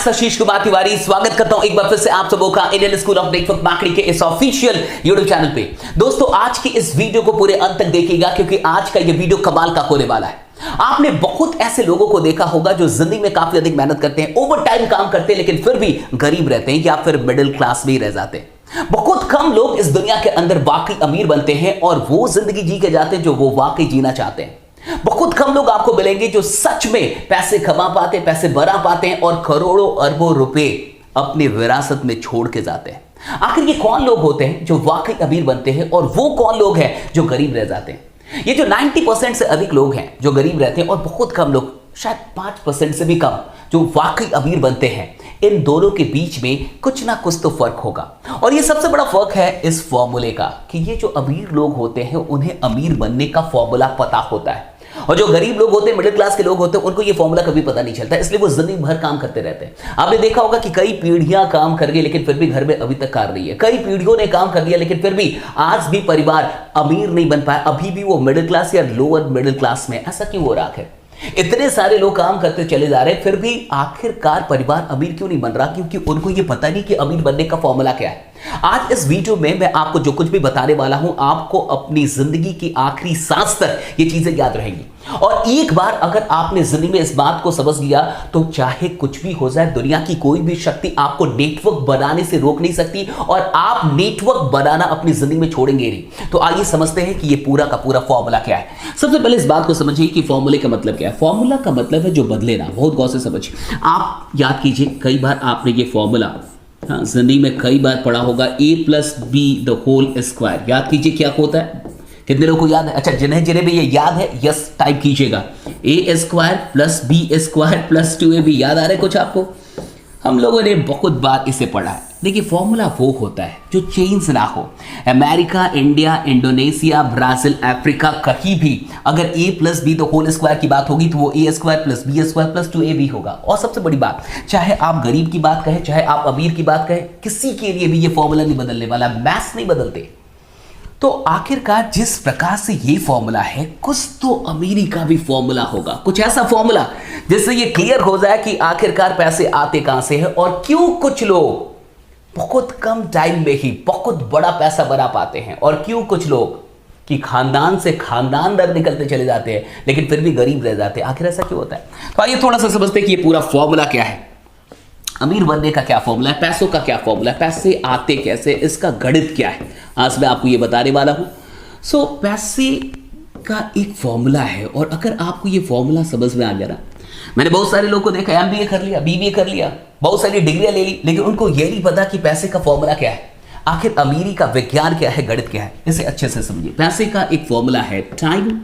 आशीष कुमार तिवारी स्वागत करता हूं एक बार फिर से आप सबों का Indian school of network marketing के इस ऑफिशियल यूट्यूब चैनल पे। दोस्तों आज की इस वीडियो को पूरे अंत तक देखिएगा क्योंकि आज का ये वीडियो कमाल का होने वाला है। आपने बहुत ऐसे लोगों को देखा होगा जो जिंदगी में काफी अधिक मेहनत करते हैं, ओवर टाइम काम करते हैं, लेकिन फिर भी गरीब रहते हैं या फिर मिडिल क्लास में ही रह जाते हैं। बहुत कम लोग इस दुनिया के अंदर वाकई अमीर बनते हैं और वो जिंदगी जी के जाते हैं जो वो वाकई जीना चाहते हैं। बहुत कम लोग आपको मिलेंगे जो सच में पैसे कमा पाते हैं, पैसे बना पाते हैं और करोड़ों अरबों रुपए अपनी विरासत में छोड़ के जाते हैं। आखिर ये कौन लोग होते हैं जो वाकई अमीर बनते हैं और वो कौन लोग हैं जो गरीब रह जाते हैं? ये जो 90% से अधिक लोग हैं जो गरीब रहते हैं और बहुत कम लोग, शायद 5% से भी कम, जो वाकई अमीर बनते हैं, इन दोनों के बीच में कुछ ना कुछ तो फर्क होगा। और ये सबसे बड़ा फर्क है इस फॉर्मूले का कि ये जो अमीर लोग होते हैं उन्हें अमीर बनने का फॉर्मूला पता होता है और जो गरीब लोग होते हैं, मिडिल क्लास के लोग होते हैं, उनको ये फॉर्मूला कभी पता नहीं चलता, इसलिए वो जिंदगी भर काम करते रहते हैं। आपने देखा होगा कि कई पीढ़ियां काम कर गई लेकिन फिर भी घर में अभी तक कार रही है। कई पीढ़ियों ने काम कर लिया लेकिन फिर भी आज भी परिवार अमीर नहीं बन पाया, अभी भी वो मिडिल क्लास या लोअर मिडिल क्लास में। ऐसा क्यों हो रहा है? इतने सारे लोग काम करते चले जा रहे हैं फिर भी आखिरकार परिवार अमीर क्यों नहीं बन रहा? क्योंकि उनको ये पता नहीं कि अमीर बनने का फॉर्मूला क्या है। आज इस वीडियो में मैं आपको जो कुछ भी बताने वाला हूं, आपको अपनी जिंदगी की आखिरी सांस तक ये चीजें याद रहेंगी। और एक बार अगर आपने जिंदगी में इस बात को समझ लिया तो चाहे कुछ भी हो जाए, दुनिया की कोई भी शक्ति आपको नेटवर्क बनाने से रोक नहीं सकती और आप नेटवर्क बनाना अपनी जिंदगी में छोड़ेंगे नहीं। तो आइए समझते हैं कि ये पूरा का पूरा फॉर्मूला क्या है। सबसे पहले इस बात को समझिए कि फॉर्मूले का मतलब क्या है। फॉर्मूला का मतलब है जो बदले ना। बहुत गौर से समझिए। आप याद कीजिए, कई बार आपने ये फॉर्मूला जिंदगी में कई बार पढ़ा होगा, a+b² याद कीजिए क्या होता है। कितने लोगों को याद है? अच्छा, जिन्हें भी ये याद है यस टाइप कीजिएगा। a² + b² + 2ab याद आ रहा है कुछ आपको? हम लोगों ने बहुत बार इसे पढ़ा है। देखिए, फॉर्मूला वो होता है जो चेंज ना हो। America, India, Indonesia, Brazil, Africa, कहीं भी अगर a+b² की बात होगी तो वो a² + b² + 2ab होगा। और सबसे बड़ी बात, चाहे आप गरीब की बात कहें, चाहे आप अमीर की बात कहें, किसी के लिए भी ये फॉर्मूला नहीं बदलने वाला। मैथ्स नहीं बदलते। तो आखिरकार जिस प्रकार से ये फॉर्मूला है, कुछ तो अमीरी का भी फॉर्मूला होगा। कुछ ऐसा फॉर्मूला जिससे ये क्लियर हो जाए कि आखिरकार पैसे आते कहां से हैं और क्यों कुछ लोग बहुत कम टाइम में ही बहुत बड़ा पैसा बना पाते हैं और क्यों कुछ लोग कि खानदान से खानदान दर निकलते चले जाते हैं लेकिन फिर भी गरीब रह जाते हैं। आखिर ऐसा क्यों होता है? तो आइए थोड़ा सा समझते हैं कि ये पूरा फॉर्मूला क्या है। अमीर बनने का क्या फॉर्मूला है, पैसों का क्या फॉर्मूला है, पैसे आते कैसे, इसका गणित क्या है, आज मैं आपको ये बताने वाला हूं। पैसे का एक फॉर्मूला है और अगर आपको ये फॉर्मूला समझ में आ गया ना, मैंने बहुत सारे लोगों को देखा, MBA कर लिया, BBA कर लिया, बहुत सारी डिग्रियां ले ली, लेकिन उनको ये नहीं पता कि पैसे का फॉर्मूला क्या है, आखिर अमीरी का विज्ञान क्या है, गणित क्या है। इसे अच्छे से समझिए। पैसे का एक फॉर्मूला है टाइम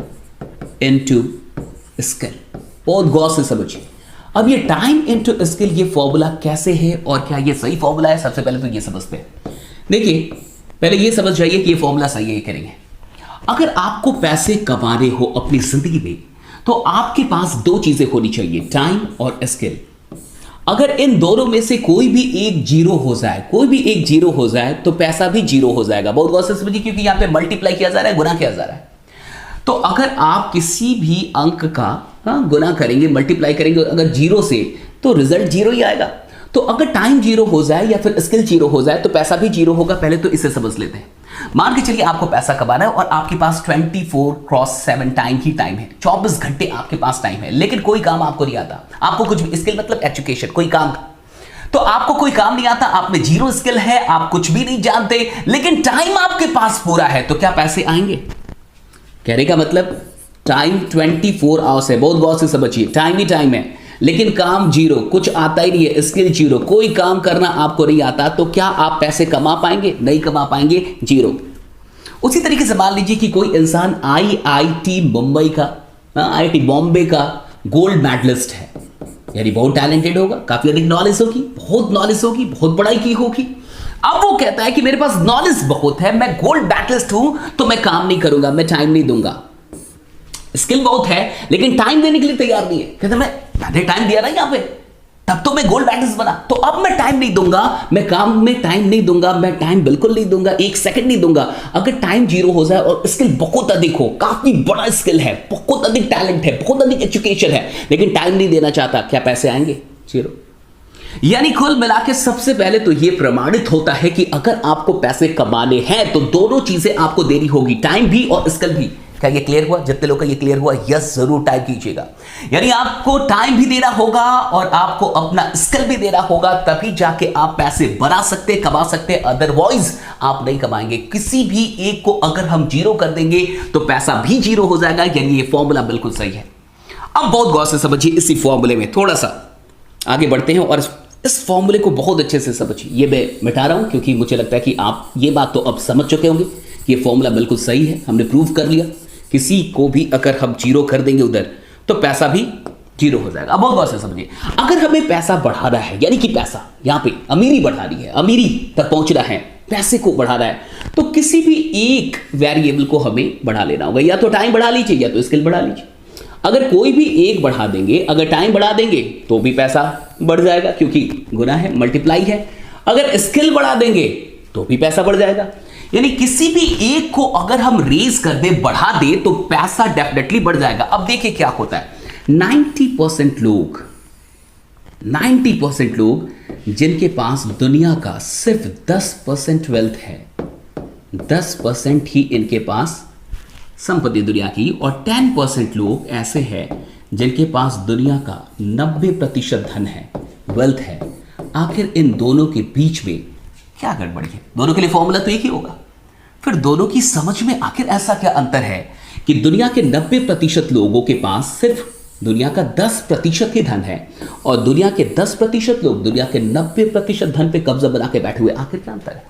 इनटू स्किल। बहुत गौर से समझिए। अब ये टाइम इनटू स्किल, ये फॉर्मूला कैसे है और क्या ये सही फॉर्मूला है? सबसे पहले तो ये समझते हैं। देखिए, पहले ये समझ जाइए कि ये फॉर्मूला सही है करेंगे। अगर आपको पैसे कमाने हो अपनी जिंदगी में तो आपके पास दो चीजें होनी चाहिए, टाइम और स्किल। अगर इन दोनों में से कोई भी एक जीरो हो जाए तो पैसा भी जीरो हो जाएगा। बहुत गौर से समझिए क्योंकि यहां पे मल्टीप्लाई किया जा रहा है, गुना किया जा रहा है। तो अगर आप किसी भी अंक का गुना करेंगे, मल्टीप्लाई करेंगे अगर जीरो से, तो रिजल्ट जीरो ही आएगा। तो अगर टाइम जीरो हो जाए या फिर स्किल जीरो हो जाए तो पैसा भी जीरो होगा। पहले तो इसे समझ लेते हैं। मान के चलिए आपको पैसा कमाना है और आपके पास 24/7 टाइम ही टाइम है, 24 घंटे आपके पास टाइम है, लेकिन कोई काम आपको नहीं आता। आपको कुछ भी, स्किल मतलब एजुकेशन, कोई काम, तो आपको कोई काम नहीं आता, आप में जीरो स्किल है, आप कुछ भी नहीं जानते, लेकिन टाइम आपके पास पूरा है, तो क्या पैसे आएंगे? कहने का मतलब टाइम 24 आवर्स है। बहुत गौर से समझिए, टाइम ही टाइम है लेकिन काम जीरो, कुछ आता ही नहीं है, स्किल जीरो, कोई काम करना आपको नहीं आता, तो क्या आप पैसे कमा पाएंगे? नहीं कमा पाएंगे, जीरो। उसी तरीके से मान लीजिए कि कोई इंसान IIT मुंबई का, IIT बॉम्बे का गोल्ड मेडलिस्ट है, यानी बहुत टैलेंटेड होगा, काफी अधिक नॉलेज होगी, बहुत पढ़ाई की होगी। अब वो कहता है कि मेरे पास नॉलेज बहुत है, मैं गोल्ड मेडलिस्ट हूं, तो मैं काम नहीं करूंगा, मैं टाइम नहीं दूंगा। स्किल बहुत है लेकिन टाइम देने के लिए तैयार नहीं है। कहता मैंने टाइम दिया ना यहां पे, तब तो मैं गोल्ड मेडलिस्ट बना, तो अब मैं टाइम नहीं दूंगा, मैं काम में टाइम नहीं दूंगा, मैं टाइम बिल्कुल नहीं दूंगा, एक सेकंड नहीं दूंगा। अगर टाइम जीरो हो जाए और स्किल बहुत अधिक हो, काफी बड़ा स्किल है, बहुत अधिक टैलेंट है, बहुत अधिक एजुकेशन है, लेकिन टाइम नहीं देना चाहता, क्या पैसे आएंगे? जीरो। यानी कुल मिला के सबसे पहले तो यह प्रमाणित होता है कि अगर आपको पैसे कमाने हैं तो दोनों चीजें आपको देनी होगी, टाइम भी और स्किल भी। क्या ये क्लियर हुआ? जितने लोग का ये क्लियर हुआ यस जरूर टाइप कीजिएगा। यानी आपको टाइम भी देना होगा और आपको अपना स्किल भी देना होगा, तभी जाके आप पैसे बना सकते, कमा सकते, अदरवाइज आप नहीं कमाएंगे। किसी भी एक को अगर हम जीरो कर देंगे तो पैसा भी जीरो हो जाएगा। यानी ये फॉर्मूला बिल्कुल सही है। अब बहुत गौर से समझिए, इसी फॉर्मूले में थोड़ा सा आगे बढ़ते हैं और इस फॉर्मूले को बहुत अच्छे से समझिए। ये मैं मिटा रहा हूं क्योंकि मुझे लगता है कि आप ये बात तो अब समझ चुके होंगे कि ये फॉर्मूला बिल्कुल सही है, हमने प्रूव कर लिया। किसी को भी अगर हम जीरो कर देंगे उधर तो पैसा भी जीरो हो जाएगा। अब बहुत गौर से समझिए, अगर हमें पैसा बढ़ाना है, यानी कि पैसा यहां पे अमीरी बढ़ानी है, अमीरी तक पहुंचना है, पैसे को बढ़ाना है, तो किसी भी एक वेरिएबल को हमें बढ़ा लेना होगा। या तो टाइम बढ़ा लीजिए या तो स्किल बढ़ा लीजिए। अगर कोई भी एक बढ़ा देंगे, अगर टाइम बढ़ा देंगे तो भी पैसा बढ़ जाएगा क्योंकि गुना है, मल्टीप्लाई है। अगर स्किल बढ़ा देंगे तो भी पैसा बढ़ जाएगा। यानी किसी भी एक को अगर हम रेज कर दे, बढ़ा दे, तो पैसा डेफिनेटली बढ़ जाएगा। अब देखिए क्या होता है, 90% लोग जिनके पास दुनिया का सिर्फ 10% वेल्थ है, 10% ही इनके पास संपत्ति दुनिया की, और 10% लोग ऐसे हैं जिनके पास दुनिया का 90% धन है, वेल्थ है। आखिर इन दोनों के बीच में क्या गड़बड़ी है? दोनों के लिए फॉर्मूला तो एक ही होगा। फिर दोनों की समझ में आखिर ऐसा क्या अंतर है कि दुनिया के 90% लोगों के पास सिर्फ दुनिया का 10% ही धन है और दुनिया के 10% लोग दुनिया के 90% धन पे कब्जा बना के बैठे हुए। आखिर क्या अंतर है?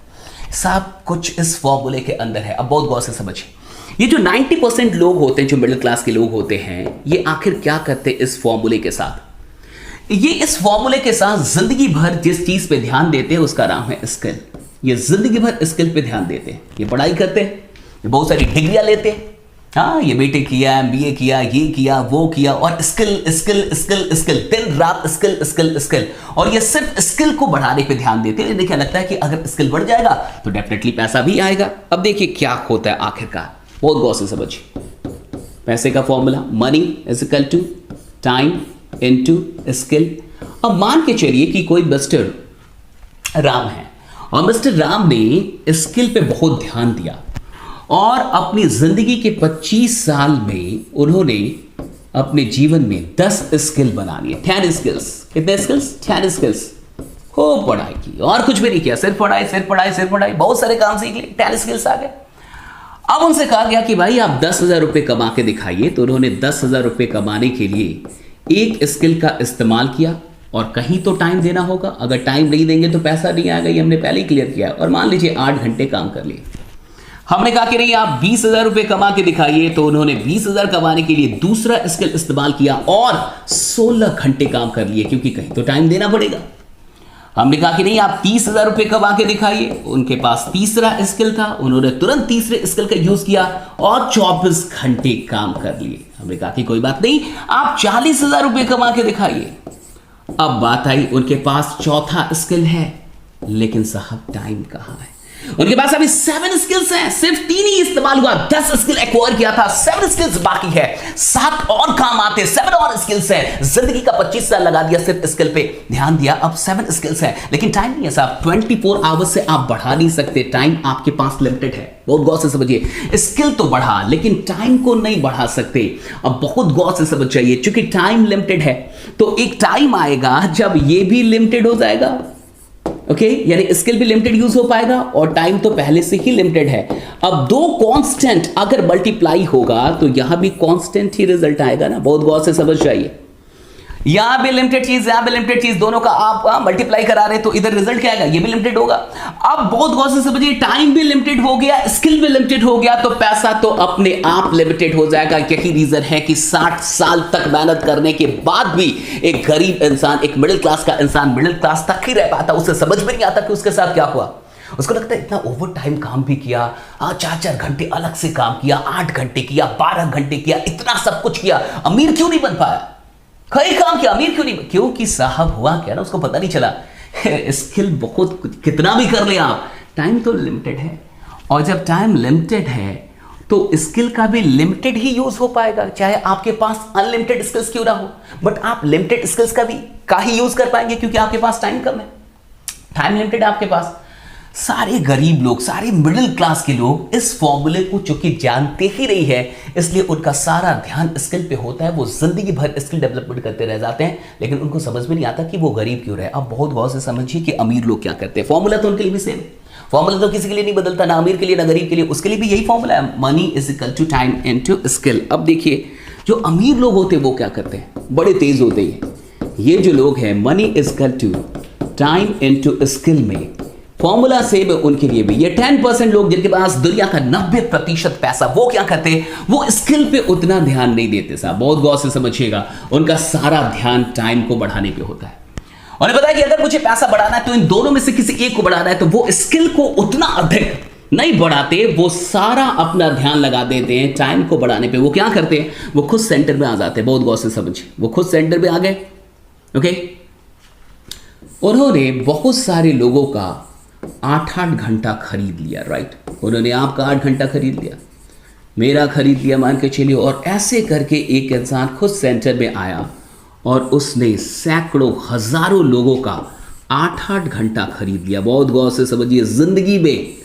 सब कुछ इस फॉर्मूले के अंदर है। अब बहुत गौर से समझिए, ये जो 90% लोग होते हैं, जो मिडिल क्लास के लोग होते हैं, ये आखिर क्या करते हैं इस फॉर्मूले के साथ? ये इस फॉर्मूले के साथ जिंदगी भर जिस चीज पे ध्यान देते हैं उसका नाम है स्किल। ये जिंदगी भर स्किल पे ध्यान देते हैं, ये पढ़ाई करते हैं, ये बहुत सारी डिग्रियां लेते हैं, हाँ ये बीटेक किया, एमबीए किया, ये किया, वो किया, और स्किल स्किल स्किल स्किल, दिन रात स्किल स्किल स्किल, और ये सिर्फ स्किल को बढ़ाने पे ध्यान देते हैं। देखिए लगता है कि अगर स्किल बढ़ जाएगा तो डेफिनेटली पैसा भी आएगा। अब देखिए क्या होता है आखिरकार, बहुत गौर से समझिए। पैसे का formula, money is equal to time into skill. अब मान के चलिए कि कोई मिस्टर राम है और मिस्टर राम ने स्किल पे बहुत ध्यान दिया और अपनी जिंदगी के 25 साल में उन्होंने अपने जीवन में 10 स्किल बना लिए, 10 स्किल्स। कितने स्किल्स? 10 स्किल्स। खूब पढ़ाई की और कुछ भी नहीं किया, सिर्फ पढ़ाई सिर्फ पढ़ाई सिर्फ पढ़ाई, बहुत सारे काम सीख लिए, 10 स्किल्स आ गए। अब उनसे कहा गया कि भाई आप 10,000 रुपये कमा के दिखाइए। तो उन्होंने 10,000 रुपये कमाने के लिए एक स्किल का इस्तेमाल किया और कहीं तो टाइम देना होगा। अगर टाइम नहीं देंगे तो पैसा नहीं आएगा, ये हमने पहले ही क्लियर किया। और मान लीजिए 8 घंटे काम कर लिए। हमने कहा कि नहीं आप 20,000 रुपये कमा के दिखाइए। तो उन्होंने 20,000 कमाने के लिए दूसरा स्किल इस्तेमाल किया और 16 घंटे काम कर लिए क्योंकि कहीं तो टाइम देना पड़ेगा। हमने कहा कि नहीं आप 30,000 रुपये कमा के दिखाइए। उनके पास तीसरा स्किल था, उन्होंने तुरंत तीसरे स्किल का यूज किया और 24 घंटे काम कर लिए। हमने कहा कि कोई बात नहीं, आप 40,000 रुपये कमा के दिखाइए। अब बात आई, उनके पास चौथा स्किल है लेकिन साहब टाइम कहां है? उनके पास अभी 7 स्किल्स हैं, सिर्फ 3 ही इस्तेमाल हुआ, 10 स्किल एक्वायर किया था, 7 स्किल्स बाकी है, 7 और काम आते, 7 और स्किल्स हैं। जिंदगी का 25 साल लगा दिया सिर्फ स्किल पे ध्यान दिया, अब 7 स्किल्स हैं लेकिन टाइम नहीं है साहब। 24 आवर्स से आप बढ़ा नहीं सकते, टाइम आपके पास लिमिटेड है। बहुत गौर से समझिए, स्किल तो बढ़ा लेकिन टाइम को नहीं बढ़ा सकते। अब बहुत गौर से समझ जाइए, चूंकि टाइम लिमिटेड है तो एक टाइम आएगा जब ये भी लिमिटेड हो जाएगा। ओके यानी स्किल भी लिमिटेड यूज हो पाएगा और टाइम तो पहले से ही लिमिटेड है। अब 2 कांस्टेंट अगर मल्टीप्लाई होगा तो यहां भी कांस्टेंट ही रिजल्ट आएगा ना। बहुत गौर से समझ जाइए, यहां भी लिमिटेड चीज, यहां भी लिमिटेड चीज, दोनों का आप मल्टीप्लाई करा रहे तो इधर रिजल्ट क्या आएगा? ये भी लिमिटेड होगा। अब बहुत गौर से समझिए, टाइम भी लिमिटेड हो गया, स्किल भी लिमिटेड हो गया तो पैसा तो अपने आप लिमिटेड हो जाएगा। यही रीजन है कि 60 साल तक मेहनत करने के बाद भी एक गरीब इंसान, एक मिडिल क्लास का इंसान मिडिल क्लास तक ही रह पाता। उसे समझ में नहीं आता कि उसके साथ क्या हुआ। उसको लगता है इतना ओवर टाइम काम भी किया, 4-4 घंटे अलग से काम किया, 8 घंटे किया, 12 घंटे किया, इतना सब कुछ किया, अमीर क्यों नहीं बन पाया? कई काम किया, अमीर क्यों नहीं? क्योंकि साहब हुआ क्या ना, उसको पता नहीं चला। स्किल बहुत कितना भी कर ले आप, टाइम तो लिमिटेड है। और जब टाइम लिमिटेड है तो स्किल का भी लिमिटेड ही यूज हो पाएगा, चाहे आपके पास अनलिमिटेड स्किल्स क्यों ना हो, बट आप लिमिटेड स्किल्स का ही यूज कर पाएंगे क्योंकि आपके पास टाइम कम है, टाइम लिमिटेड है आपके पास। सारे गरीब लोग, सारे मिडिल क्लास के लोग इस फॉर्मूले को चूंकि जानते ही नहीं है, इसलिए उनका सारा ध्यान स्किल पे होता है, वो जिंदगी भर स्किल डेवलपमेंट करते रह जाते हैं, लेकिन उनको समझ में नहीं आता कि वो गरीब क्यों रहे। अब बहुत गौर से समझिए कि अमीर लोग क्या करते हैं, फॉर्मूला तो उनके लिए भी सेम, फॉर्मूला तो किसी के लिए नहीं बदलता, ना अमीर के लिए ना गरीब के लिए, उसके लिए भी यही फॉर्मूला है, money is equal to time into skill. अब देखिए जो अमीर लोग होते हैं वो क्या करते हैं, बड़े तेज होते हैं। ये जो लोग हैं money is equal to time into skill में फॉर्मूला सेम है उनके लिए भी। ये 10% लोग जिनके पास दुनिया का 90% पैसा, वो क्या करते हैं, वो स्किल पे उतना ध्यान नहीं देते साहब, बहुत गौर से समझिएगा, उनका सारा ध्यान टाइम को बढ़ाने पे होता है। और पता है कि अगर मुझे पैसा बढ़ाना है तो इन दोनों में से किसी एक को बढ़ाना है, तो वो स्किल को उतना अधिक नहीं बढ़ाते, वो सारा अपना ध्यान लगा देते हैं टाइम को बढ़ाने पे। वो क्या करते हैं, वो खुद सेंटर में आ जाते हैं, बहुत गौर से समझिए, वो खुद सेंटर में आ गए। ओके, उन्होंने बहुत सारे लोगों का 8-8 घंटा खरीद लिया, राइट, उन्होंने आपका 8 घंटा खरीद लिया, मेरा खरीद लिया मान के चलिए, और ऐसे करके एक इंसान खुद सेंटर में आया और उसने सैकड़ों हजारों लोगों का 8-8 घंटा खरीद लिया। बहुत गौर से समझिए, जिंदगी में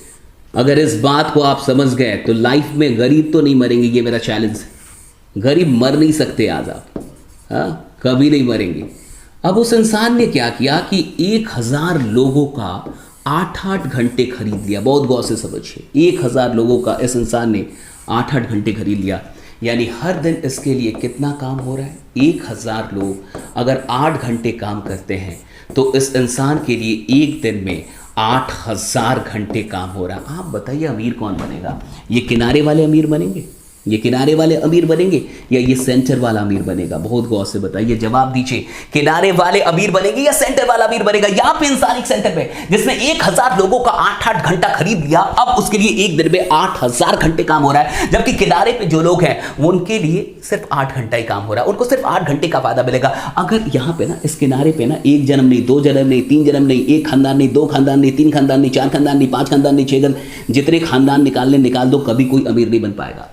अगर इस बात को आप समझ गए तो लाइफ में गरीब तो नहीं मरेंगे, ये मेरा चैलेंज है, गरीब मर नहीं सकते आज आप, हाँ कभी नहीं मरेंगे। अब उस इंसान ने क्या किया कि 1000 लोगों का 8-8 घंटे खरीद लिया, बहुत गौर से समझिए, 1000 लोगों का इस इंसान ने 8-8 घंटे खरीद लिया, यानी हर दिन इसके लिए कितना काम हो रहा है, 1000 लोग अगर 8 घंटे काम करते हैं तो इस इंसान के लिए एक दिन में 8000 घंटे काम हो रहा है। आप बताइए अमीर कौन बनेगा, ये किनारे वाले अमीर बनेंगे, ये किनारे वाले अमीर बनेंगे या ये सेंटर वाला अमीर बनेगा, बहुत गौर से बताइए, जवाब दीजिए, किनारे वाले अमीर बनेंगे या सेंटर वाला अमीर बनेगा। यहां पे इंसान एक सेंटर पे जिसने 1000 लोगों का 8-8 घंटा खरीद लिया, अब उसके लिए एक दिन में 8000 घंटे काम हो रहा है, जबकि किनारे पे जो लोग हैं वो उनके लिए सिर्फ 8 घंटा ही काम हो रहा है, उनको सिर्फ 8 घंटे का फायदा मिलेगा। अगर यहां पे ना इस किनारे पे ना 1 जन्म नहीं, 2 जन्म नहीं, 3 जन्म नहीं, 1 खानदान नहीं, 2 खानदान नहीं, 3 खानदान नहीं, 4 खानदान नहीं, 5 खानदान नहीं, 6 जन, जितने खानदान निकाल दो, कभी कोई अमीर नहीं बन पाएगा।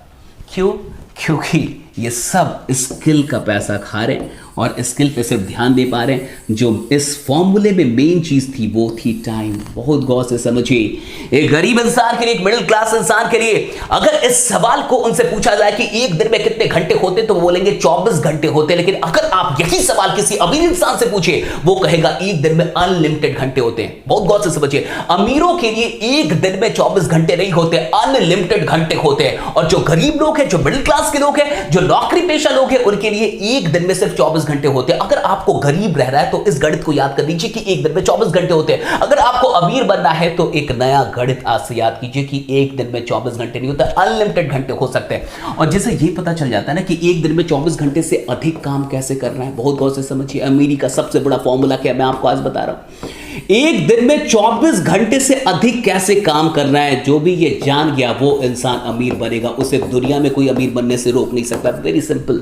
क्यों? क्योंकि ये सब स्किल का पैसा खा रहे हैं और स्किल पे सिर्फ ध्यान दे पा रहे हैं। जो इस फॉर्मूले में मेन चीज थी वो थी टाइम। बहुत गौर से समझिए, एक गरीब इंसान के लिए, एक मिडिल क्लास इंसान के लिए अगर इस सवाल को उनसे पूछा जाए कि एक दिन में कितने घंटे होते, तो वो बोलेंगे 24 घंटे होते। लेकिन अगर आप यही सवाल किसी अमीर इंसान से पूछे, वो कहेगा एक दिन में अनलिमिटेड घंटे होते हैं। बहुत गौर से समझिए, अमीरों के लिए एक दिन में 24 घंटे नहीं होते, अनलिमिटेड घंटे होते हैं। और जो गरीब लोग हैं, जो मिडिल क्लास के लोग हैं, जो नौकरी पेशा लोग हैं, उनके लिए एक दिन में सिर्फ 24 घंटे होते हैं। अगर आपको गरीब रहना है तो इस गणित को याद कर लीजिए कि एक दिन में 24 घंटे होते हैं। अगर आपको अमीर बनना है तो एक नया गणित आज से याद कीजिए कि एक दिन में 24 घंटे नहीं होता, अनलिमिटेड घंटे हो सकते हैं। और जैसे ये पता चल जाता है ना कि एक दिन में 24 घंटे से अधिक काम कैसे करना है, बहुत गौर से समझिए। अमीरी का सबसे बड़ा फॉर्मूला क्या मैं आपको आज बता रहा हूं। एक दिन में 24 घंटे से अधिक कैसे काम करना है, जो भी ये जान गया वो इंसान अमीर बनेगा, उसे दुनिया में कोई अमीर बनने से रोक नहीं सकता। Very simple.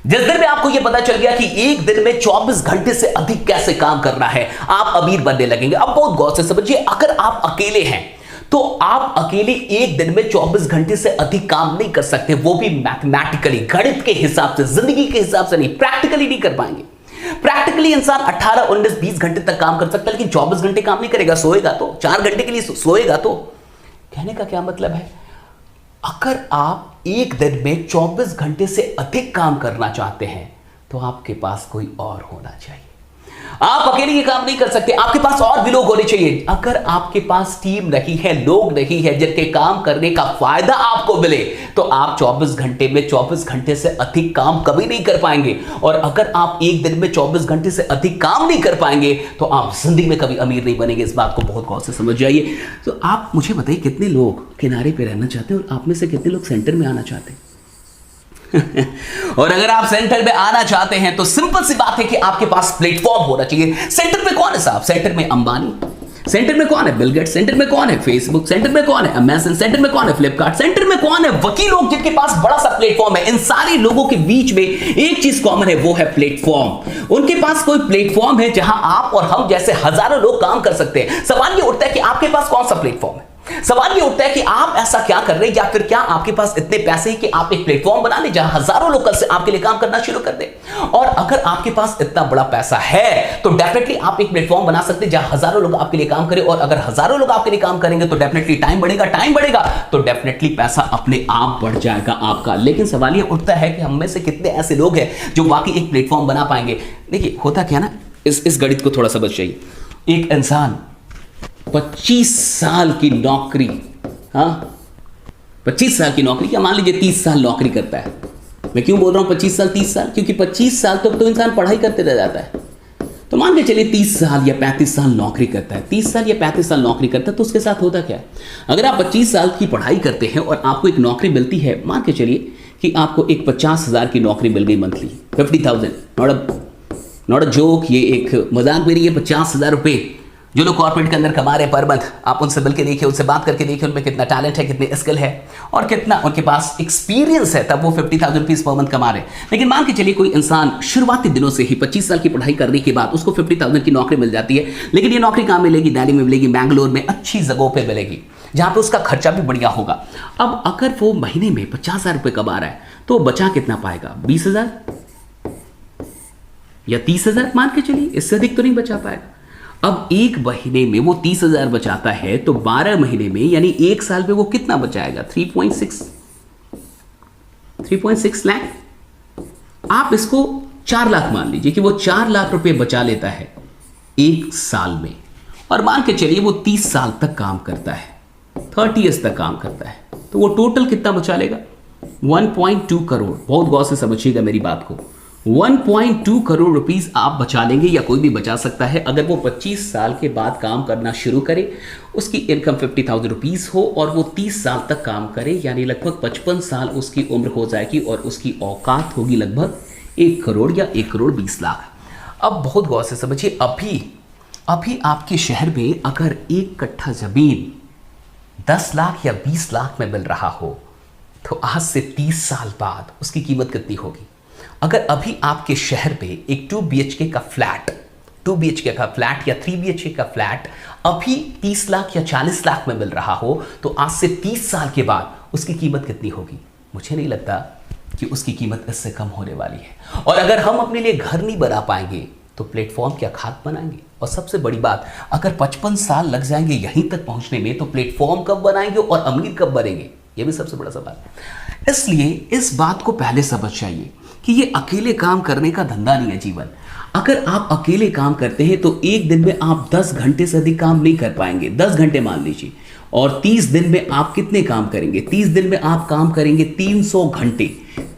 जिस दिन में आपको यह पता चल गया कि एक दिन में 24 घंटे से अधिक कैसे काम करना है, आप अमीर बनने लगेंगे। अब बहुत गौर से समझिए, अगर आप अकेले हैं तो आप अकेले एक दिन में 24 घंटे से अधिक काम नहीं कर सकते, वो भी मैथमेटिकली, गणित के हिसाब से, जिंदगी के हिसाब से नहीं, प्रैक्टिकली नहीं कर पाएंगे। प्रैक्टिकली इंसान 18, 19, 20 घंटे तक काम कर सकता है, लेकिन 24 घंटे काम नहीं करेगा। सोएगा तो 4 घंटे के लिए सोएगा तो। कहने का क्या मतलब है, अगर आप एक दिन में 24 घंटे से अधिक काम करना चाहते हैं तो आपके पास कोई और होना चाहिए। आप अकेले ये काम नहीं कर सकते, आपके पास और भी लोग होने चाहिए। अगर आपके पास टीम नहीं है, लोग नहीं है जिनके काम करने का फायदा आपको मिले, तो आप 24 घंटे में 24 घंटे से अधिक काम कभी नहीं कर पाएंगे। और अगर आप एक दिन में 24 घंटे से अधिक काम नहीं कर पाएंगे तो आप जिंदगी में कभी अमीर नहीं बनेंगे। इस बात को बहुत गौर से समझ जाइए। तो आप मुझे बताइए, कितने लोग किनारे पे रहना चाहते हैं और आप में से कितने लोग सेंटर में आना चाहते हैं? और अगर आप सेंटर में आना चाहते हैं तो सिंपल सी बात है कि आपके पास प्लेटफॉर्म होना चाहिए। सेंटर में कौन है साहब? सेंटर में अंबानी, सेंटर में कौन है बिल गेट्स, सेंटर में कौन है फेसबुक, सेंटर में कौन है अमेज़न, सेंटर में कौन है फ्लिपकार्ट, सेंटर में कौन है वकील लोग जिनके पास बड़ा सा प्लेटफॉर्म है। इन सारे लोगों के बीच में एक चीज कॉमन है, वो है प्लेटफॉर्म। उनके पास कोई प्लेटफॉर्म है जहां आप और हम जैसे हजारों लोग काम कर सकते हैं। सवाल ये उठता है कि आपके पास कौन सा प्लेटफॉर्म है? सवाल ये उठता है कि आप ऐसा क्या कर रहे हैं, या फिर क्या आपके पास इतने पैसे हैं कि आप एक प्लेटफॉर्म बना लें जहां हजारों लोग कल से आपके लिए काम करना शुरू कर दें। और अगर आपके पास इतना बड़ा पैसा है तो डेफिनेटली आप एक प्लेटफॉर्म बना सकते हैं जहां हजारों लोग आपके लिए काम करें, और अगर हजारों लोग आपके लिए काम करेंगे तो डेफिनेटली टाइम बढ़ेगा तो डेफिनेटली पैसा अपने आप बढ़ जाएगा आपका। लेकिन सवाल ये उठता है कि हम में से कितने ऐसे लोग हैं जो वाकई एक प्लेटफॉर्म बना पाएंगे। देखिए होता क्या ना, इस गणित को थोड़ा समझ जाइए। एक इंसान 25 साल की नौकरी, हाँ 25 साल की नौकरी, क्या मान लीजिए 30 साल नौकरी करता है। मैं क्यों बोल रहा हूं 25 साल 30 साल, क्योंकि 25 साल तो इंसान पढ़ाई करते रह जाता है। तो मान के चलिए 30 साल या 35 साल नौकरी करता है, 30 साल या 35 साल नौकरी करता है, तो उसके साथ होता क्या है, अगर आप 25 साल की पढ़ाई करते हैं और आपको एक नौकरी मिलती है, मान के चलिए कि आपको एक 50,000 की नौकरी मिल गई मंथली, 50,000, नॉट अ जोक, ये एक मजाक मेरी, ये 50,000 रुपये जो लोग कॉर्पोरेट के अंदर कमा रहे पर मंथ, आप उनसे मिल के देखिए, उनसे बात करके देखिए उनमें कितना टैलेंट है, कितने स्किल है और कितना उनके पास एक्सपीरियंस है, तब वो 50,000 रुपीज पर मंथ कमा रहे हैं। लेकिन मान के चलिए कोई इंसान शुरुआती दिनों से ही 25 साल की पढ़ाई करने के बाद उसको 50,000 की नौकरी मिल जाती है, लेकिन ये नौकरी कहाँ मिलेगी, दिल्ली में मिलेगी, बैंगलोर में, अच्छी जगहों पर मिलेगी जहाँ पे उसका खर्चा भी बढ़िया होगा। अब अगर वो महीने में 50,000 रुपये कमा रहा है तो बचा कितना पाएगा, 20,000 या 30,000 मान के चलिए, इससे अधिक तो नहीं बचा पाएगा। अब एक महीने में वो 30,000 बचाता है तो 12 महीने में यानी एक साल में वो कितना बचाएगा, 3.6 लाख। आप इसको 4 लाख मान लीजिए कि वो 4 लाख रुपए बचा लेता है एक साल में, और मान के चलिए वो 30 साल तक काम करता है, 30 ईयर्स तक काम करता है, तो वो टोटल कितना बचा लेगा, 1.2 करोड़। बहुत गौर से समझिएगा मेरी बात को, 1.2 करोड़ रुपीस आप बचा लेंगे, या कोई भी बचा सकता है अगर वो 25 साल के बाद काम करना शुरू करे, उसकी इनकम 50,000 रुपीस हो और वो 30 साल तक काम करे, यानी लगभग 55 साल उसकी उम्र हो जाएगी और उसकी औकात होगी लगभग 1 करोड़ या 1 करोड़ 20 लाख। अब बहुत गौर से समझिए, अभी आपके शहर में अगर 1 कट्ठा जमीन 10 लाख या 20 लाख में मिल रहा हो तो आज से 30 साल बाद उसकी कीमत कितनी होगी। अगर अभी आपके शहर पे एक 2 BHK का फ्लैट या 3 BHK का फ्लैट अभी 30 लाख या 40 लाख में मिल रहा हो तो आज से 30 साल के बाद उसकी कीमत कितनी होगी। मुझे नहीं लगता कि उसकी कीमत इससे कम होने वाली है। और अगर हम अपने लिए घर नहीं बना पाएंगे तो प्लेटफॉर्म क्या खाद बनाएंगे। और सबसे बड़ी बात, अगर 55 साल लग जाएंगे यहीं तक पहुंचने में तो प्लेटफॉर्म कब बनाएंगे और अमीर कब बनेंगे, ये भी सबसे बड़ा सवाल है। इसलिए इस बात को पहले समझ जाइए कि ये अकेले काम करने का धंधा नहीं है जीवन। अगर आप अकेले काम करते हैं तो एक दिन में आप 10 घंटे से अधिक काम नहीं कर पाएंगे, 10 घंटे मान लीजिए, और 30 दिन में आप कितने काम करेंगे, 30 दिन में आप काम करेंगे 300 घंटे।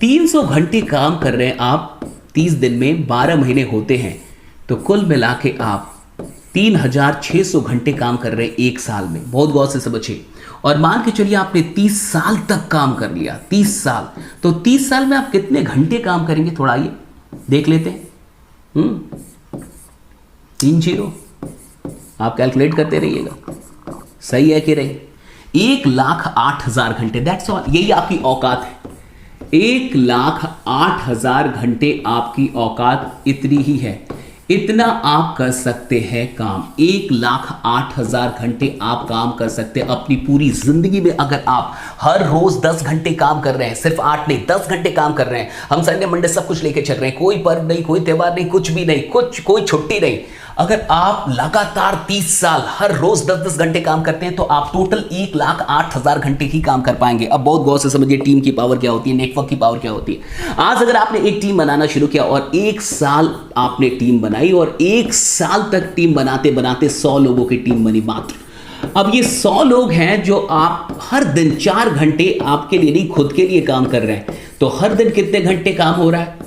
300 घंटे काम कर रहे हैं आप 30 दिन में, 12 महीने होते हैं, तो कुल मिला के आप 3,600 घंटे काम कर रहे हैं एक साल में। बहुत गौर से समझिए। और मान के चलिए आपने 30 साल तक काम कर लिया, 30 साल, तो 30 साल में आप कितने घंटे काम करेंगे, थोड़ा आइए देख लेते हैं। 3 0 आप कैलकुलेट करते रहिएगा, सही है कि नहीं। 1,08,000 घंटे, दैट्स ऑल, यही आपकी औकात है। 1,08,000 घंटे आपकी औकात इतनी ही है, इतना आप कर सकते हैं काम। 1,08,000 घंटे आप काम कर सकते हैं अपनी पूरी जिंदगी में। अगर आप हर रोज 10 घंटे काम कर रहे हैं, सिर्फ 8 नहीं 10 घंटे काम कर रहे हैं, हम संडे मंडे सब कुछ लेके चल रहे हैं, कोई पर्व नहीं, कोई त्योहार नहीं, कुछ भी नहीं, कोई छुट्टी नहीं। अगर आप लगातार 30 साल हर रोज 10-10 घंटे काम करते हैं तो आप टोटल 1,08,000 घंटे ही काम कर पाएंगे। अब बहुत गौर से समझिए टीम की पावर क्या होती है, नेटवर्क की पावर क्या होती है। आज अगर आपने एक टीम बनाना शुरू किया और 1 साल आपने टीम बनाई और 1 साल तक टीम बनाते बनाते 100 लोगों की टीम बनी मात्र। अब ये 100 लोग हैं जो आप हर दिन 4 घंटे आपके लिए नहीं खुद के लिए काम कर रहे हैं, तो हर दिन कितने घंटे काम हो रहा है,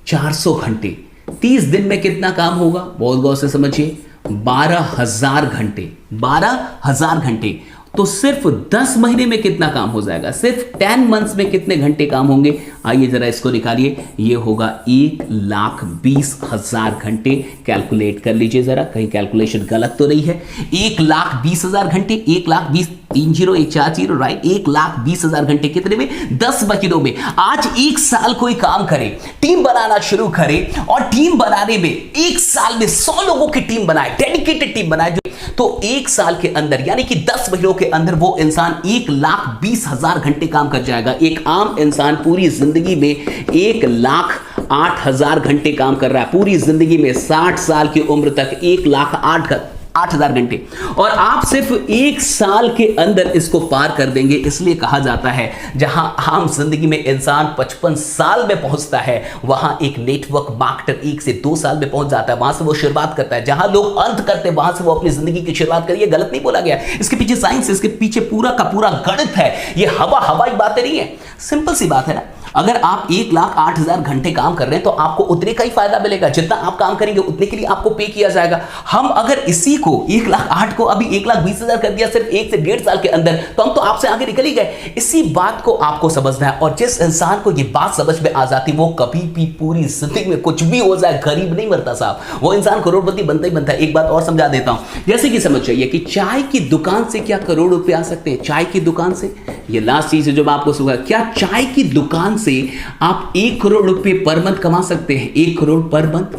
400 घंटे। 30 दिन में कितना काम होगा, बहुत गौर से समझिए, 12,000 घंटे। 12,000 घंटे तो सिर्फ 10 महीने में कितना काम हो जाएगा, सिर्फ 10 मंथ्स में कितने घंटे काम होंगे। आइए जरा इसको निकालिए, ये होगा 1,20,000 घंटे। कैलकुलेट कर लीजिए जरा, कहीं कैलकुलेशन गलत तो नहीं है। 1,20,000 घंटे, 1,20,000 30,140 राइट, 1,20,000 घंटे कितने में? 10 महीनों में। आज एक साल कोई काम करे, टीम बनाना शुरू करे और टीम बनाने में एक साल में 100 लोगों की टीम बनाए, डेडिकेटेड टीम बनाए, तो एक साल के अंदर यानी कि 10 महीनों के अंदर वो इंसान 1,20,000 घंटे काम कर जाएगा। एक आम इंसान पूरी जिंदगी में 1,08,000 घंटे काम कर रहा है, पूरी जिंदगी में 60 साल की उम्र तक 1,08,000 घंटे, और आप सिर्फ एक साल के अंदर इसको पार कर देंगे। इसलिए कहा जाता है जहां आम जिंदगी में इंसान 55 साल में पहुंचता है, वहां एक नेटवर्क मार्केटर 1 से 2 साल में पहुंच जाता है, वहां से वो शुरुआत करता है। जहां लोग अंत करते हैं वहां से वो अपनी जिंदगी की शुरुआत करिए। गलत नहीं बोला गया, इसके पीछे साइंस है, इसके पीछे पूरा का पूरा गणित है। ये हवाई बातें नहीं है, सिंपल सी बात है ना। अगर आप 1,08,000 घंटे काम कर रहे हैं तो आपको उतने का ही फायदा मिलेगा, जितना आप काम करेंगे उतने के लिए आपको पे किया जाएगा। हम अगर इसी को 1,08,000 को अभी 1,20,000 कर दिया सिर्फ 1 से 1.5 साल के अंदर, तो हम तो आपसे आगे निकल ही गए। इसी बात को आपको समझना है, और जिस इंसान को ये बात समझ में आ जाती वो कभी भी पूरी जिंदगी में कुछ भी हो जाए गरीब नहीं मरता साहब, वो इंसान करोड़पति बनता ही बनता है। एक बात और समझा देता हूं, जैसे कि समझ जाइए कि चाय की दुकान से क्या करोड़ रुपए आ सकते हैं? चाय की दुकान से, ये लास्ट चीज है जो मैं आपको सुना, क्या चाय की दुकान से आप 1 करोड़ रुपए पर मंथ कमा सकते हैं? 1 करोड़ पर मंथ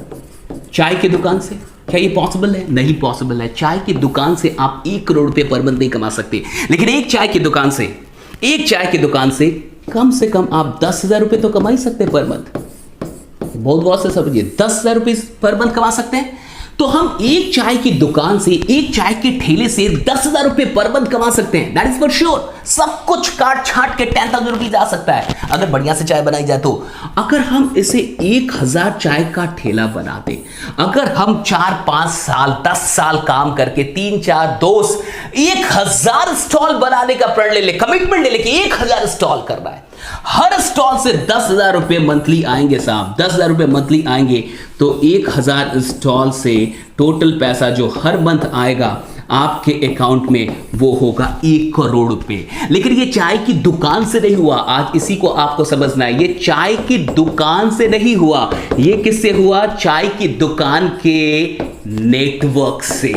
चाय की दुकान से, क्या ये पॉसिबल है? नहीं पॉसिबल है। चाय की दुकान से आप 1 करोड़ रुपए पर मंथ नहीं कमा सकते, लेकिन एक चाय की दुकान से कम से कम आप 10,000 रुपए तो कमा ही सकते हैं पर मंथ। बहुत गौर से समझिए, 10,000 रुपए पर मंथ कमा सकते हैं। तो हम एक चाय की दुकान से, एक चाय के ठेले से 10,000 रुपए पर मंथ कमा सकते हैं, दैट इज फॉर श्योर। सब कुछ काट छाट के 10,000 रुपीज आ सकता है अगर बढ़िया से चाय बनाई जाए तो। अगर हम इसे 1,000 चाय का ठेला बना दें, अगर हम 4-5 साल 10 साल काम करके 3-4 दोस्त 1,000 स्टॉल बनाने का प्रण ले ले, कमिटमेंट ले ले कि 1,000 स्टॉल करना है, हर स्टॉल से 10,000 रुपए मंथली आएंगे साहब, 10,000 रुपए मंथली आएंगे, तो 1,000 स्टॉल से टोटल पैसा जो हर मंथ आएगा आपके अकाउंट में वो होगा 1 करोड़ रुपए। लेकिन ये चाय की दुकान से नहीं हुआ, आज इसी को आपको समझना है। ये चाय की दुकान से नहीं हुआ, ये किससे हुआ? चाय की दुकान के नेटवर्क से।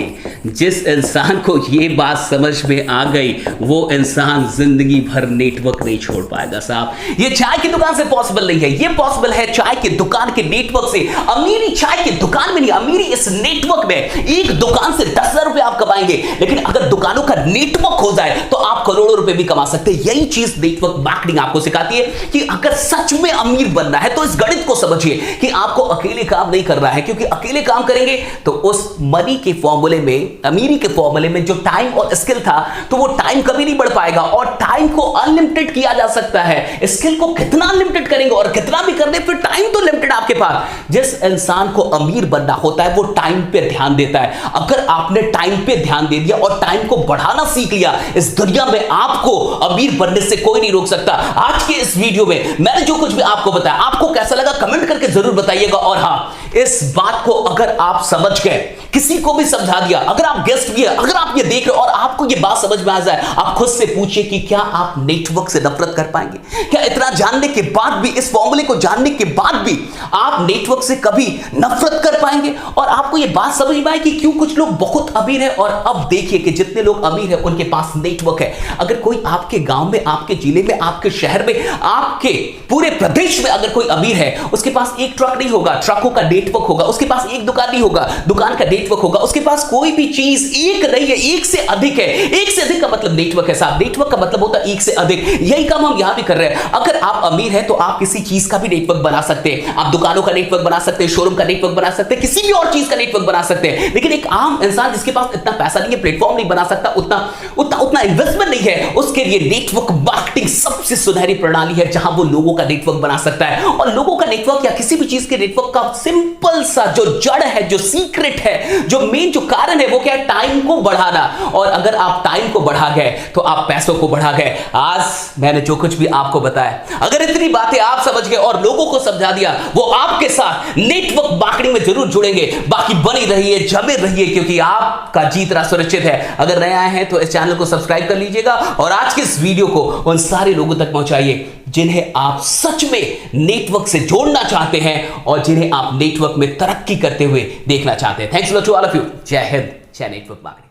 जिस इंसान को ये बात समझ में आ गई वो इंसान जिंदगी भर नेटवर्क नहीं छोड़ पाएगा साहब। ये चाय की दुकान से पॉसिबल नहीं है, ये पॉसिबल है चाय की दुकान के नेटवर्क से। अमीरी चाय की दुकान में नहीं, अमीरी इस नेटवर्क में। एक दुकान से 10,000 रुपए आप कमाएंगे, लेकिन अगर दुकानों का नेटवर्क हो जाए तो आप करोड़ों रुपए भी कमा सकते हैं। यही चीज नेटवर्क मार्केटिंग आपको सिखाती है कि अगर सच में अमीर बनना है तो इस गणित को समझिए कि आपको अकेले काम नहीं करना है, क्योंकि अकेले काम करेंगे तो उस मनी के फॉर्मूले में, अमीरी के फॉर्मूले में जो टाइम और स्किल था, तो वो टाइम कभी नहीं बढ़ पाएगा। और टाइम को अनलिमिटेड किया जा सकता है, स्किल को कितना अनलिमिटेड करेंगे और कितना भी कर दे, फिर टाइम तो लिमिटेड आपके पास। जिस इंसान को अमीर बनना होता है वो टाइम पे ध्यान देता है। अगर आपने टाइम पे ध्यान दे दिया और टाइम को बढ़ाना सीख लिया, इस दुनिया में आपको अमीर बनने से कोई नहीं रोक सकता। आज के इस वीडियो में मैंने जो कुछ भी आपको बताया, आपको कैसा लगा कमेंट करके जरूर बताइएगा। और हां, इस बात को अगर आप समझ गए, किसी को भी समझा दिया, अगर आप गेस्ट भी है, अगर आप ये देख रहे हो और आपको ये बात समझ में आ जाए, आप खुद से पूछिए कि क्या आप नेटवर्क से नफरत कर पाएंगे? क्या इतना जानने के बाद भी, इस फॉर्मूले को जानने के बाद भी आप नेटवर्क से कभी नफरत कर पाएंगे? और आपको ये बात समझ में आए कि क्यों कुछ लोग बहुत अमीर है। और अब देखिए कि जितने लोग अमीर है उनके पास नेटवर्क है। अगर कोई आपके गांव में, आपके जिले में, आपके शहर में, आपके पूरे प्रदेश में अगर कोई अमीर है, उसके पास एक ट्रक नहीं होगा, ट्रकों का नेटवर्क होगा। उसके पास एक दुकान नहीं होगा, दुकान का नेटवर्क होगा। उसके पास कोई भी चीज एक नहीं है, एक से अधिक है। एक से अधिक का मतलब नेटवर्क है साहब, नेटवर्क का मतलब होता है एक से अधिक। यही काम हम यहां भी कर रहे हैं। अगर आप अमीर हैं तो आप किसी चीज का भी नेटवर्क बना सकते हैं। आप दुकानों का नेटवर्क बना सकते हैं, शोरूम का नेटवर्क बना सकते हैं, किसी भी और चीज का नेटवर्क बना सकते हैं। लेकिन एक आम इंसान जिसके पास इतना पैसा नहीं है, प्लेटफॉर्म नहीं बना सकता, उतना इन्वेस्टमेंट नहीं है, उसके लिए नेटवर्क मार्केटिंग सबसे सुनहरी प्रणाली है, जहां वो लोगों का नेटवर्क बना सकता है। और लोगों का नेटवर्क या किसी भी चीज के नेटवर्क का सिंपल सा जो जड़ है, जो सीक्रेट है, जो मेन जो कारण है, वो क्या है? टाइम को बढ़ाना। और अगर आप टाइम को बढ़ा गए तो आप पैसों को बढ़ा गए। आज मैंने जो कुछ भी आपको बताया, अगर इतनी बातें आप समझ गए और लोगों को समझा दिया, वो आपके साथ नेटवर्क मार्केटिंग में जरूर जुड़ेंगे। बाकी बनी रहिए, जमे रहिए, क्योंकि आपका जीतना सुरक्षित है। अगर नया है तो इस चैनल को सब्सक्राइब कर लीजिएगा और आज के इस वीडियो को उन सारे लोगों तक पहुंचाइए जिन्हें आप सच में नेटवर्क से जोड़ना चाहते हैं और जिन्हें आप नेटवर्क में तरक्की करते हुए देखना चाहते हैं। Thanks to all of you. जय हिंद, जय नेटवर्क मार्केटिंग।